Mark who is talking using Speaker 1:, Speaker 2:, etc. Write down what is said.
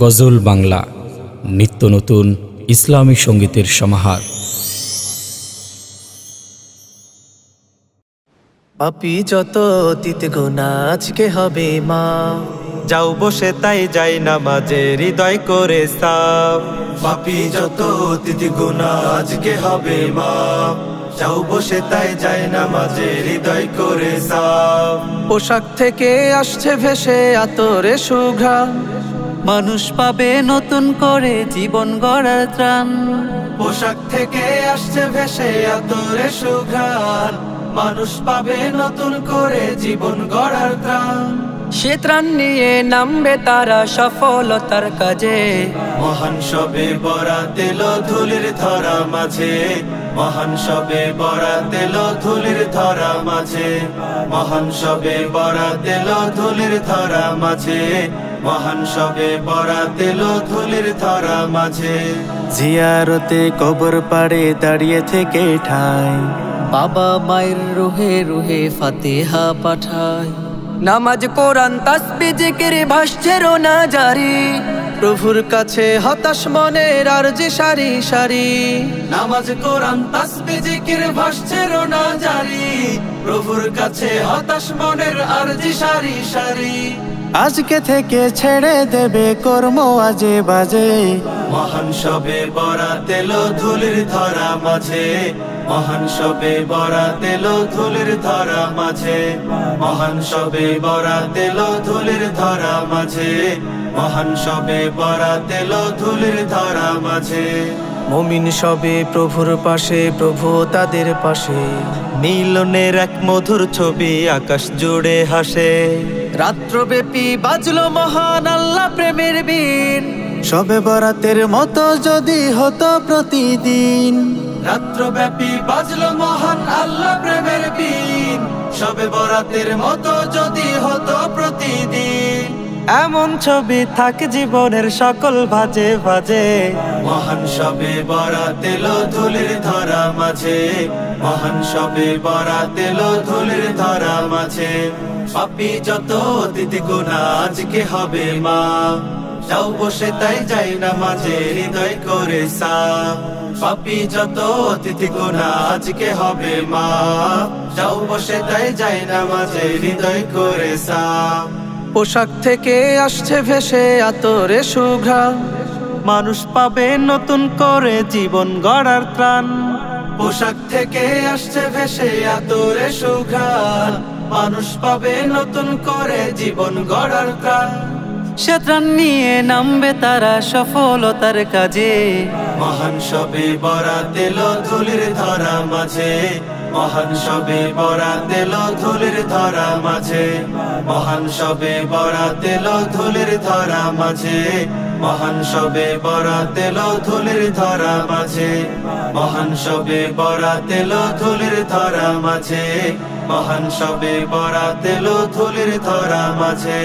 Speaker 1: গজল বাংলা নিত্য নতুন ইসলামী সঙ্গীতের সমাহার।
Speaker 2: পাপী যত অতীত গুনাহ আজকে হবে মা,
Speaker 3: যাও বসে তাই যাই নামাজে হৃদয় করে সাফ।
Speaker 2: পাপী যত অতীত গুনাহ আজকে হবে মা, যাও বসে তাই যাই নামাজে হৃদয় করে সাফ। পোশাক থেকে আসছে ভেসে আতরে সুঘ্রাণ,
Speaker 4: মানুষ পাবে নতুন করে জীবন গড়ার ত্রাণ।
Speaker 2: পোশাক থেকে আসছে ভেসে আতরে সুঘ্রাণ, মানুষ পাবে নতুন করে জীবন গড়ার ত্রাণ।
Speaker 4: সে ত্রাণ নিয়ে নামবে তারা সফলতার কাজে,
Speaker 2: মহান সবে বরাত এলো ধুলির ধরা মাঝে, মহান সবে বরাত এলো ধুলির ধরা মাঝে, মহান সবে বরাত এলো ধুলির ধরা মাঝে, মহান সবে বরাত এলো ধুলির ধরা মাঝে। জিয়ারতে কবর পাড়ে দাঁড়িয়ে থেকে ঠাই,
Speaker 4: বাবা মায়ের রুহে রুহে ফাতিহা পাঠায়। নামাজ কোরআন তাসবিহ জিকির ভাসছে রোনা জারি,
Speaker 2: প্রভুর কাছে হতাশ মনের আরজি সারি সারি। নামাজ কোরআন তাসবিহ জিকির ভাসছে রোনা জারি, প্রভুর কাছে হতাশ মনের আরজি সারি সারি। আজকে থেকে ছেড়ে দেবে কর্ম আজে বাজে, মহান সবে বরাত এলো ধুলির ধরা মাঝে, মহান সবে বরাত এলো ধুলির ধরা মাঝে, মহান সবে বরাত এলো ধুলির ধরা মাঝে, মহান সবে বরাত এলো ধুলির ধরা মাঝে। মুমিন সবে প্রভুর পাশে, প্রভু তাদের পাশে,
Speaker 3: মিলনের এক মধুর ছবি আকাশ জুড়ে হাসে।
Speaker 4: রাত্রব্যাপী বাজলো মহান আল্লাহ প্রেমের বীণ,
Speaker 2: সবে বরাতের মতো যদি হতো প্রতিদিন। রাত্রব্যাপী বাজলো মহান আল্লাহ প্রেমের বীণ, সবে বরাতের মতো যদি হতো প্রতিদিন।
Speaker 3: এমন ছবি থাকে জীবনের সকল ভাজে ভাজে,
Speaker 2: মহান সবে বরাত এলো ধুলির ধরা মাঝে, মহান সবে বরাত এলো ধুলির ধরা মাঝে। পাপী যত অতীত গুনাহ আজকে হবে মা, যাও বসে তাই যাই নামাজে হৃদয় করে সাফ। পাপী যত অতীত গুনাহ আজকে হবে মা, যাও বসে তাই যাই নামাজে হৃদয় করে সাফ। পোশাক থেকে আসছে ভেসে আতরে সুঘ্রাণ,
Speaker 3: মানুষ পাবে নতুন করে জীবন গড়ার ত্রাণ।
Speaker 2: পোশাক থেকে আসছে ভেসে আতরে সুঘ্রাণ, মানুষ পাবে নতুন করে জীবন গড়ার ত্রাণ।
Speaker 4: সে ত্রাণ নিয়ে নামবে তারা সফলতার কাজে,
Speaker 2: মহান সবে বরাত এলো ধুলির ধরা মাঝে, মহান সবে বরাত এলো ধুলির ধরা মাঝে, মহান সবে বরাত এলো ধুলির ধরা মাঝে, মহান সবে বরাত এলো ধুলির ধরা মাঝে, মহান সবে বরাত এলো ধুলির ধরা মাঝে, মহান সবে বরাত এলো ধুলির ধরা মাঝে।